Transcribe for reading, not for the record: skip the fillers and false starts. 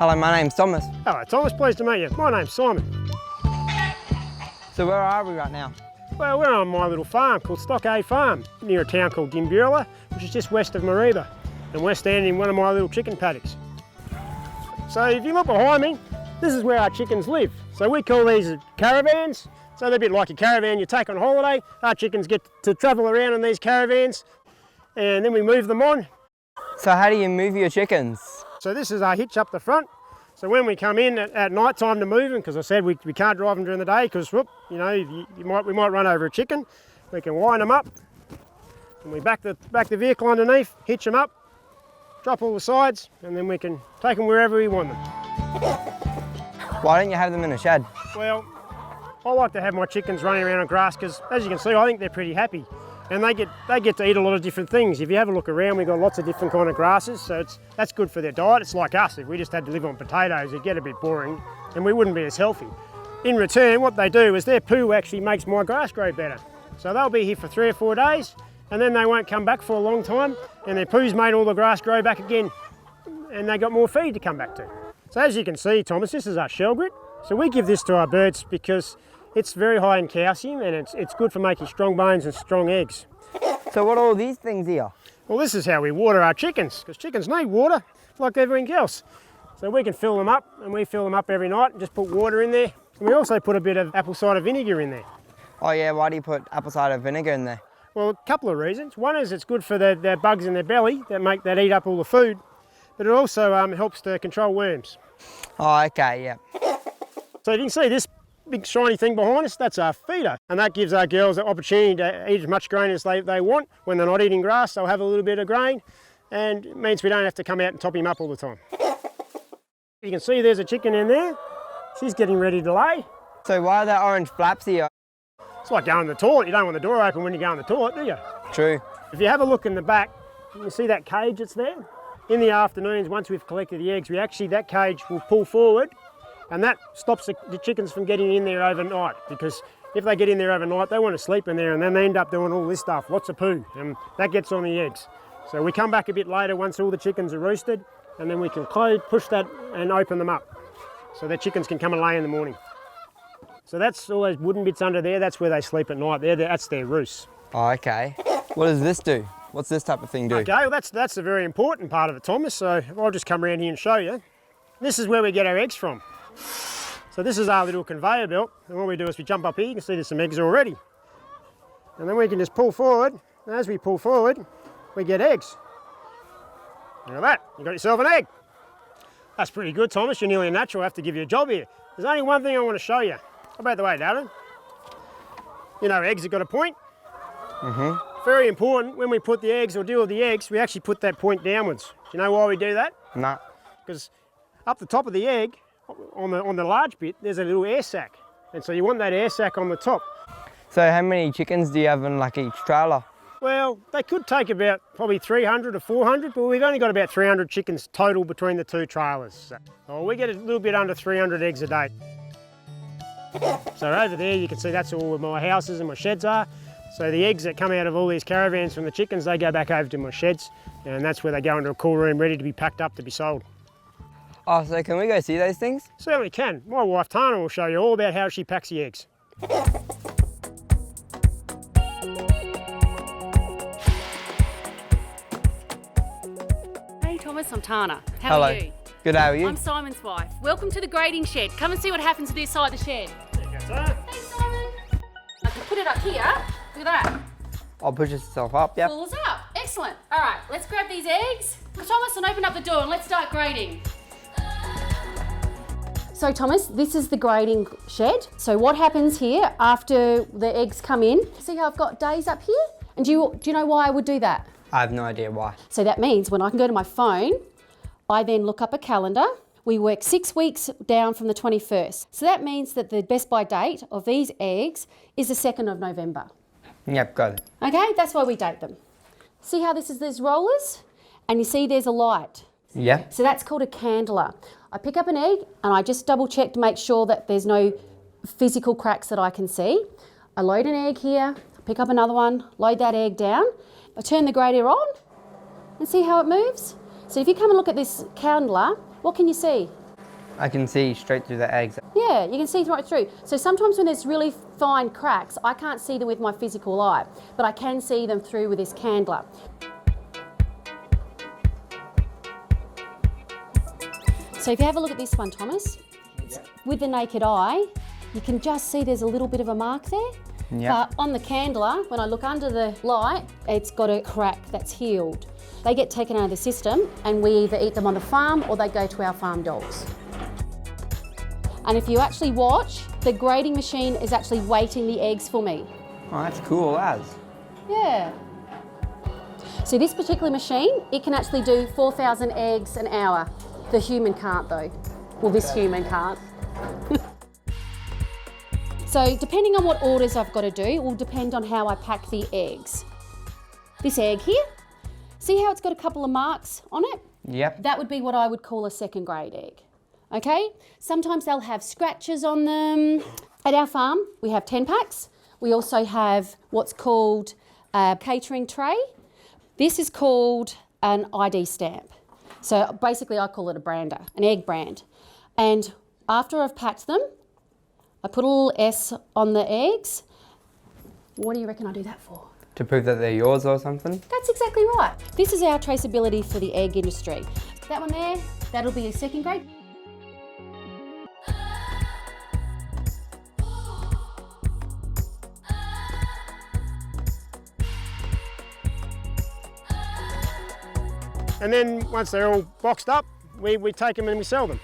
Hello, my name's Thomas. Hello Thomas, pleased to meet you. My name's Simon. So where are we right now? Well, we're on my little farm called Stockade Farm, near a town called Dimbulah, which is just west of Mareeba. And we're standing in one of my little chicken paddocks. So if you look behind me, this is where our chickens live. So we call these caravans. So they're a bit like a caravan you take on holiday. Our chickens get to travel around in these caravans and then we move them on. So how do you move your chickens? So this is our hitch up the front. So when we come in at night time to move them, because I said we can't drive them during the day because we might run over a chicken, we can wind them up and we back the vehicle underneath, hitch them up, drop all the sides, and then we can take them wherever we want them. Why don't you have them in a shed? Well, I like to have my chickens running around on grass because, as you can see, I think they're pretty happy. And they get to eat a lot of different things. If you have a look around, we've got lots of different kind of grasses, so that's good for their diet. It's like us. If we just had to live on potatoes, it'd get a bit boring and we wouldn't be as healthy. In return, what they do is their poo actually makes my grass grow better. So they'll be here for 3 or 4 days and then they won't come back for a long time and their poo's made all the grass grow back again and they got more feed to come back to. So as you can see, Thomas, this is our shell grit. So we give this to our birds because it's very high in calcium and it's good for making strong bones and strong eggs. So what are all these things here? Well, this is how we water our chickens, because chickens need water like everything else. So we can fill them up, and we fill them up every night and just put water in there. And we also put a bit of apple cider vinegar in there. Oh yeah, why do you put apple cider vinegar in there? Well, a couple of reasons. One is it's good for the bugs in their belly that eat up all the food, but it also helps to control worms. Oh, okay, yeah. So you can see this big shiny thing behind us, that's our feeder. And that gives our girls the opportunity to eat as much grain as they want. When they're not eating grass, they'll have a little bit of grain, and it means we don't have to come out and top him up all the time. You can see there's a chicken in there. She's getting ready to lay. So why are there orange flaps here? It's like going to the toilet. You don't want the door open when you go in the toilet, do you? True. If you have a look in the back, you see that cage that's there? In the afternoons, once we've collected the eggs, that cage will pull forward, and that stops the chickens from getting in there overnight, because if they get in there overnight, they want to sleep in there and then they end up doing all this stuff, lots of poo, and that gets on the eggs. So we come back a bit later once all the chickens are roosted, and then we can push that and open them up so the chickens can come and lay in the morning. So that's all those wooden bits under there, that's where they sleep at night. That's their roost. Oh, okay. What does this do? What's this type of thing do? Okay, well that's a very important part of it, Thomas, so I'll just come around here and show you. This is where we get our eggs from. So this is our little conveyor belt, and what we do is we jump up here, you can see there's some eggs already. And then we can just pull forward, and as we pull forward, we get eggs. Look at that, you got yourself an egg. That's pretty good, Thomas, you're nearly a natural, I have to give you a job here. There's only one thing I want to show you. How about the way, Darren? You know eggs have got a point. Mm-hmm. Very important, when we put the eggs or deal with the eggs, we actually put that point downwards. Do you know why we do that? No. Because up the top of the egg, on the large bit, there's a little air sac. And so you want that air sac on the top. So how many chickens do you have in like each trailer? Well, they could take about probably 300 or 400, but we've only got about 300 chickens total between the two trailers. So we get a little bit under 300 eggs a day. So over there you can see that's all where my houses and my sheds are. So the eggs that come out of all these caravans from the chickens, they go back over to my sheds, and that's where they go into a cool room ready to be packed up to be sold. Oh, so can we go see those things? Certainly can. My wife Tana will show you all about how she packs the eggs. Hey Thomas, I'm Tana. How Hello. are you? Good, how are you? I'm Simon's wife. Welcome to the grading shed. Come and see what happens to this side of the shed. There you go, Tana. Hey Simon. I can put it up here. Look at that. I'll push yourself up, yep. Pulls up. Excellent. All right, let's grab these eggs. Thomas, and open up the door and let's start grading. So Thomas, this is the grading shed. So what happens here after the eggs come in? See how I've got days up here? And do you know why I would do that? I have no idea why. So that means when I can go to my phone, I then look up a calendar. We work 6 weeks down from the 21st. So that means that the best by date of these eggs is the 2nd of November. Yep, got it. Okay, that's why we date them. See how there's rollers? And you see there's a light. Yeah. So that's called a candler. I pick up an egg and I just double check to make sure that there's no physical cracks that I can see. I load an egg here, pick up another one, load that egg down. I turn the grader on and see how it moves. So if you come and look at this candler, what can you see? I can see straight through the eggs. Yeah, you can see right through. So sometimes when there's really fine cracks, I can't see them with my physical eye, but I can see them through with this candler. So if you have a look at this one, Thomas, with the naked eye, you can just see there's a little bit of a mark there. Yeah. But on the candler, when I look under the light, it's got a crack that's healed. They get taken out of the system and we either eat them on the farm or they go to our farm dogs. And if you actually watch, the grading machine is actually weighting the eggs for me. Oh, that's cool as. Yeah. So this particular machine, it can actually do 4,000 eggs an hour. The human can't though. Well, this human can't. So depending on what orders I've got to do, it will depend on how I pack the eggs. This egg here, see how it's got a couple of marks on it? Yep. That would be what I would call a second grade egg. Okay? Sometimes they'll have scratches on them. At our farm, we have 10 packs. We also have what's called a catering tray. This is called an ID stamp. So basically I call it a brander, an egg brand. And after I've packed them, I put a little S on the eggs. What do you reckon I do that for? To prove that they're yours or something? That's exactly right. This is our traceability for the egg industry. That one there, that'll be a second grade. And then once they're all boxed up, we take them and we sell them.